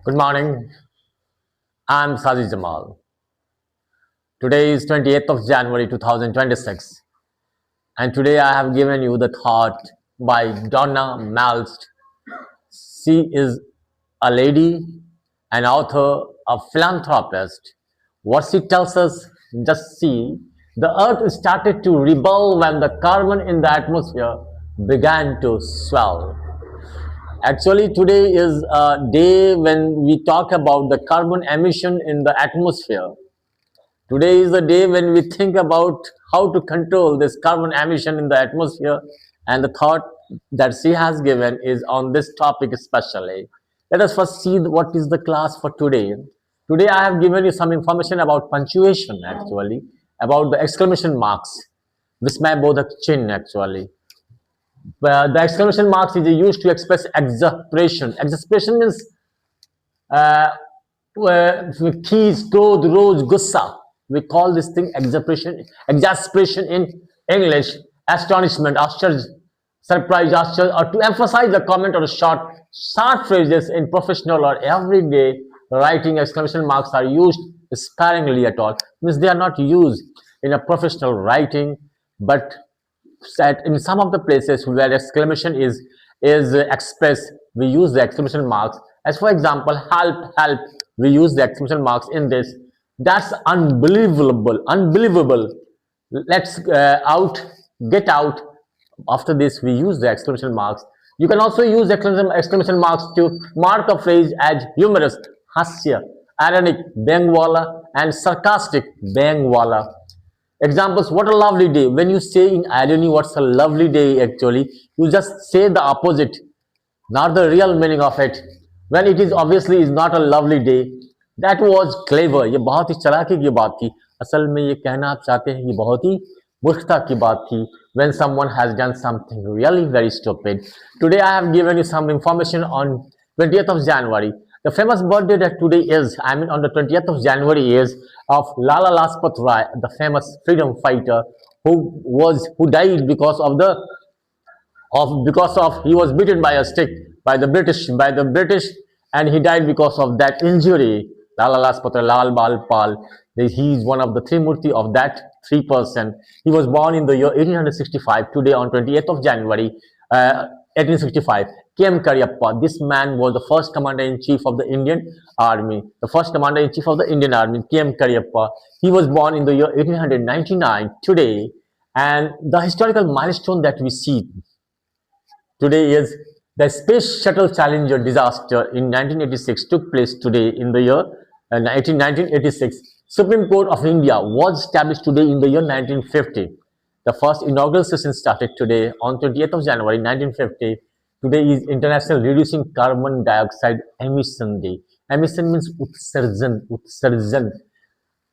Good morning. I'm Saji Jamal. Today is 28th of January 2026, and today I have given you the thought by Donna Malst. She is a lady, an author, a philanthropist. What she tells us, just see, the earth started to rebel when the carbon in the atmosphere began to swell. Actually, today is a day when we talk about the carbon emission in the atmosphere. Today is the day when we think about how to control this carbon emission in the atmosphere, and the thought that she has given is on this topic especially. Let us first see what is the class for today. Today I have given you some information about punctuation actually, about the exclamation marks. Vismay Bodhak Chin actually. The exclamation marks is used to express exasperation. Exasperation means uh, keys, code, rose, gussa. We call this thing exasperation in English, astonishment, asturge, surprise, asturge, or to emphasize a comment or a short phrases in professional or everyday writing. Exclamation marks are used sparingly at all. Means they are not used in a professional writing, but that in some of the places where exclamation is expressed, we use the exclamation marks. As for example, help, help, we use the exclamation marks in this. That's unbelievable. Let's out, get out. After this, we use the exclamation marks. You can also use exclamation marks to mark a phrase as humorous, hasya, ironic, bangwala, and sarcastic, bangwala. Examples, what a lovely day. When you say in irony, what's a lovely day actually, you just say the opposite, not the real meaning of it. When it is obviously is not a lovely day. That was clever. ये बहुत ही चालाकी की बात थी. असल में ये कहना आप चाहते हैं ये बहुत ही मूर्खता की बात थी. When someone has done something really very stupid. Today I have given you some information on 20th of January. The famous birthday that today is, on the 20th of January is of Lala Lajpat Rai, the famous freedom fighter who died because of he was beaten by a stick by the British, and he died because of that injury. Lala Lajpat Rai, Lal Bal Pal. He is one of the three murti of that three person. He was born in the year 1865. Today on 28th of January, 1865. K.M. Karyappa. This man was the first commander-in-chief of the Indian Army. The first commander-in-chief of the Indian Army, K.M. Karyappa. He was born in the year 1899 today. And the historical milestone that we see today is the Space Shuttle Challenger disaster in 1986 took place today in the year 1986. Supreme Court of India was established today in the year 1950. The first inaugural session started today on 20th of January 1950. Today is International Reducing Carbon Dioxide Emission Day. Emission means utsarjan.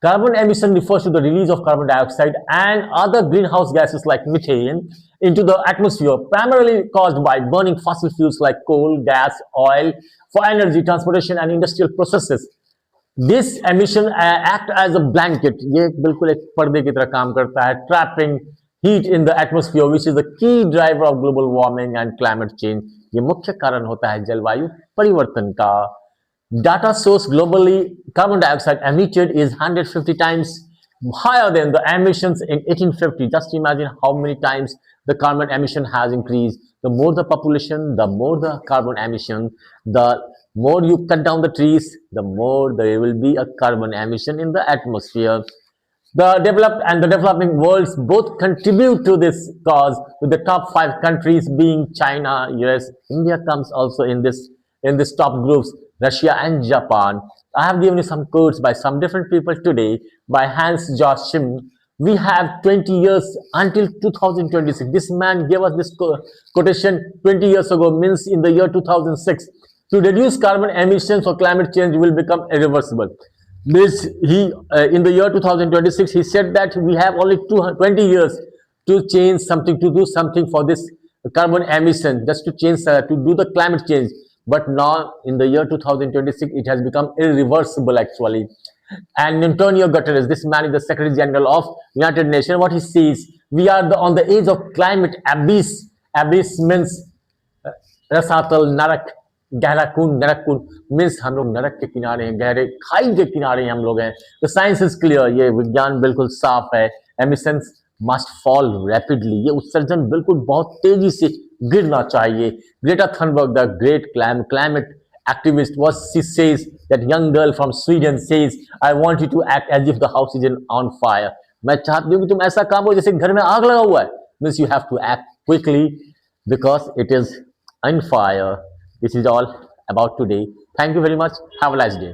Carbon emission refers to the release of carbon dioxide and other greenhouse gases like methane into the atmosphere, primarily caused by burning fossil fuels like coal, gas, oil for energy, transportation and industrial processes. This emission act as a blanket. ये बिल्कुल एक पर्दे की तरह काम करता है, trapping heat in the atmosphere, which is the key driver of global warming and climate change. ये मुख्य कारण होता है जलवायु परिवर्तन का. Data shows globally carbon dioxide emitted is 150 times higher than the emissions in 1850. Just imagine how many times the carbon emission has increased. The more the population, the more the carbon emission. The more you cut down the trees, the more there will be a carbon emission in the atmosphere. The developed and the developing worlds both contribute to this cause, with the top 5 countries being China, US, India comes also in this top groups, Russia and Japan. I have given you some quotes by some different people today by Hans Georg Schimm. We have 20 years until 2026. This man gave us this quotation 20 years ago, means in the year 2006. To reduce carbon emissions for climate change will become irreversible. This in the year 2026, he said that we have only 20 years to change something, to do something for this carbon emission, just to change, to do the climate change. But now in the year 2026, it has become irreversible actually. And Antonio Guterres, this man is the Secretary General of United Nations. What he says, we are on the edge of climate abyss. Abyss means Rasatal Narak. गहरा कुंड means हम लोग नरक के किनारे हैं, गहरे खाई के किनारे हम लोग हैं। द साइंस इज क्लियर, ये विज्ञान बिल्कुल साफ है। एमिशंस मस्ट फॉल रैपिडली, ये उत्सर्जन बिल्कुल बहुत तेजी से गिरना चाहिए। Greta Thunberg, the great climate activist, was she says that young girl from Sweden says, I want you to act as if the house is on fire. मैं चाहती हूँ कि तुम ऐसा काम हो जैसे घर में आग लगा हुआ है। Means you have to act quickly because it is on fire. This is all about today. Thank you very much. Have a nice day.